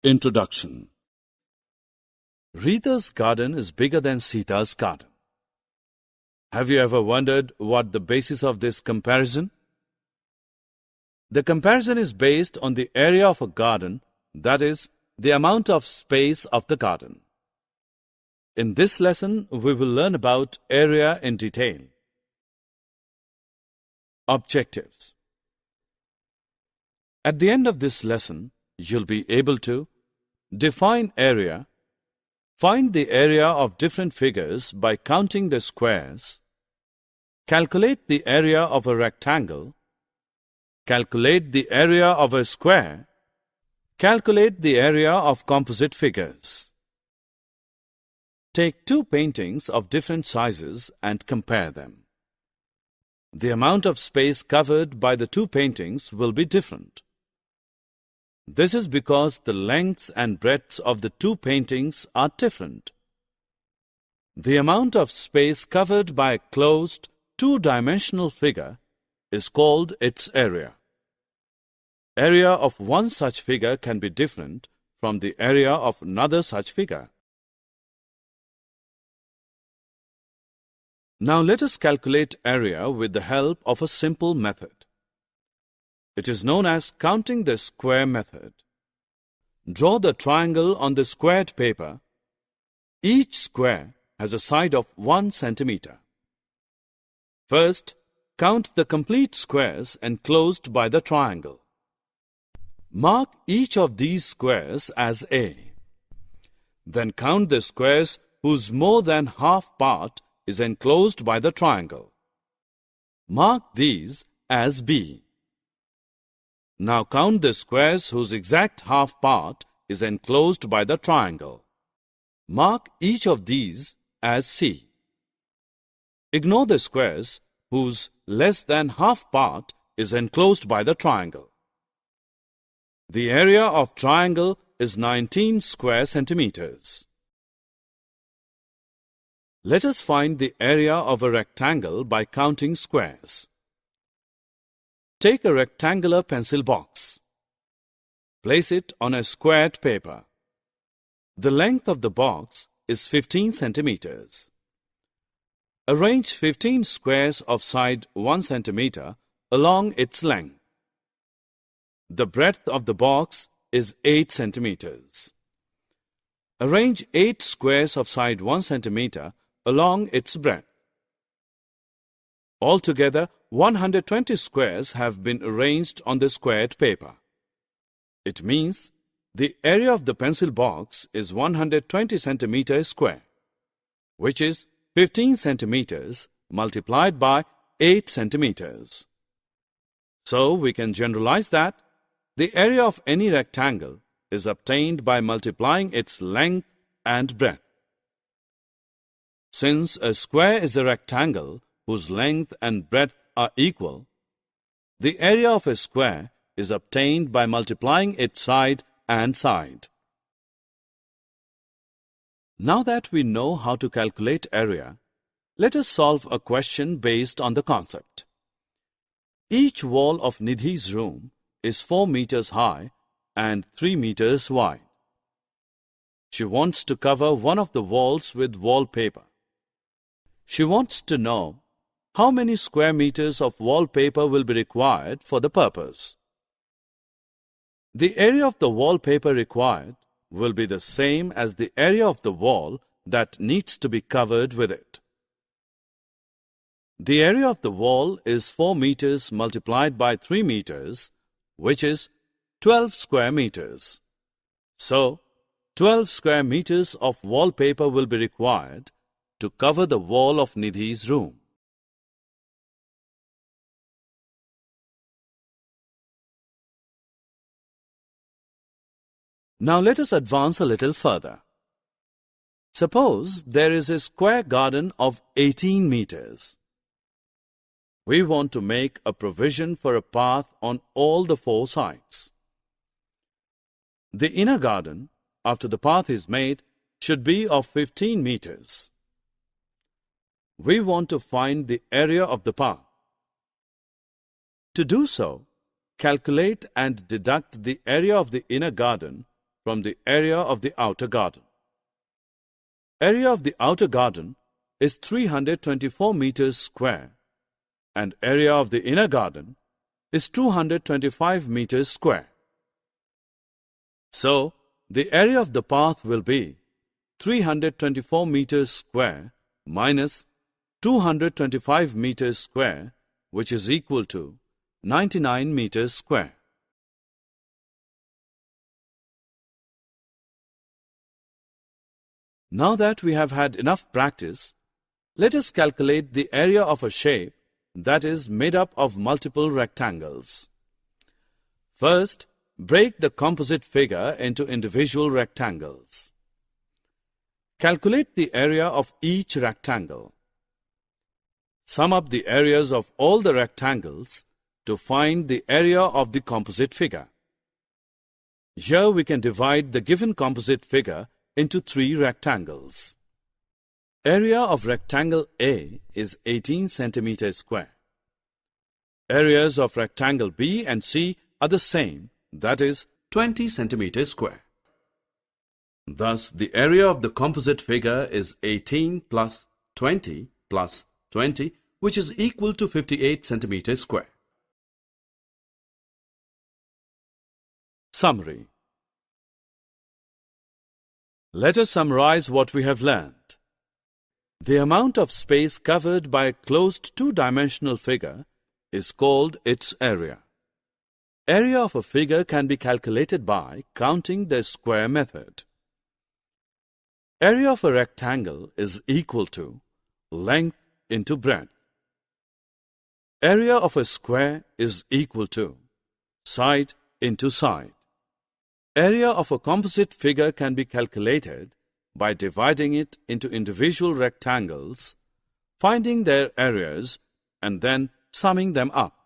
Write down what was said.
Introduction. Rita's garden is bigger than Sita's garden. Have you ever wondered what the basis of this comparison? The comparison is based on the area of a garden, that is, the amount of space of the garden. In this lesson, we will learn about area in detail. Objectives. At the end of this lesson, you'll be able to define area, find the area of different figures by counting the squares, calculate the area of a rectangle, calculate the area of a square, calculate the area of composite figures. Take two paintings of different sizes and compare them. The amount of space covered by the two paintings will be different. This is because the lengths and breadths of the two paintings are different. The amount of space covered by a closed, two-dimensional figure is called its area. Area of one such figure can be different from the area of another such figure. Now let us calculate area with the help of a simple method. It is known as counting the square method. Draw the triangle on the squared paper. Each square has a side of 1 centimeter. First, count the complete squares enclosed by the triangle. Mark each of these squares as A. Then count the squares whose more than half part is enclosed by the triangle. Mark these as B. Now count the squares whose exact half part is enclosed by the triangle. Mark each of these as C. Ignore the squares whose less than half part is enclosed by the triangle. The area of triangle is 19 square centimeters. Let us find the area of a rectangle by counting squares. Take a rectangular pencil box. Place it on a squared paper. The length of the box is 15 centimeters. Arrange 15 squares of side 1 centimeter along its length. The breadth of the box is 8 centimeters. Arrange 8 squares of side 1 centimeter along its breadth. Altogether, 120 squares have been arranged on the squared paper. It means the area of the pencil box is 120 centimeters square, which is 15 centimeters multiplied by 8 centimeters. So we can generalize that the area of any rectangle is obtained by multiplying its length and breadth. Since a square is a rectangle whose length and breadth are equal, the area of a square is obtained by multiplying its side and side. Now that we know how to calculate area, let us solve a question based on the concept. Each wall of Nidhi's room is 4 meters high and 3 meters wide. She wants to cover one of the walls with wallpaper. She wants to know how many square meters of wallpaper will be required for the purpose. The area of the wallpaper required will be the same as the area of the wall that needs to be covered with it. The area of the wall is 4 meters multiplied by 3 meters, which is 12 square meters. So, 12 square meters of wallpaper will be required to cover the wall of Nidhi's room. Now let us advance a little further. Suppose there is a square garden of 18 meters. We want to make a provision for a path on all the 4 sides. The inner garden, after the path is made, should be of 15 meters. We want to find the area of the path. To do so, calculate and deduct the area of the inner garden from the area of the outer garden. Area of the outer garden is 324 meters square and area of the inner garden is 225 meters square. So, the area of the path will be 324 meters square minus 225 meters square, which is equal to 99 meters square. Now that we have had enough practice, let us calculate the area of a shape that is made up of multiple rectangles. First, break the composite figure into individual rectangles. Calculate the area of each rectangle. Sum up the areas of all the rectangles to find the area of the composite figure. Here we can divide the given composite figure into 3 rectangles. Area of rectangle A is 18 centimeters square. Areas of rectangle B and C are the same, that is 20 centimeters square. Thus, the area of the composite figure is 18 plus 20 plus 20, which is equal to 58 centimeters square. Summary. Let us summarize what we have learned. The amount of space covered by a closed two-dimensional figure is called its area. Area of a figure can be calculated by counting the square method. Area of a rectangle is equal to length into breadth. Area of a square is equal to side into side. Area of a composite figure can be calculated by dividing it into individual rectangles, finding their areas, and then summing them up.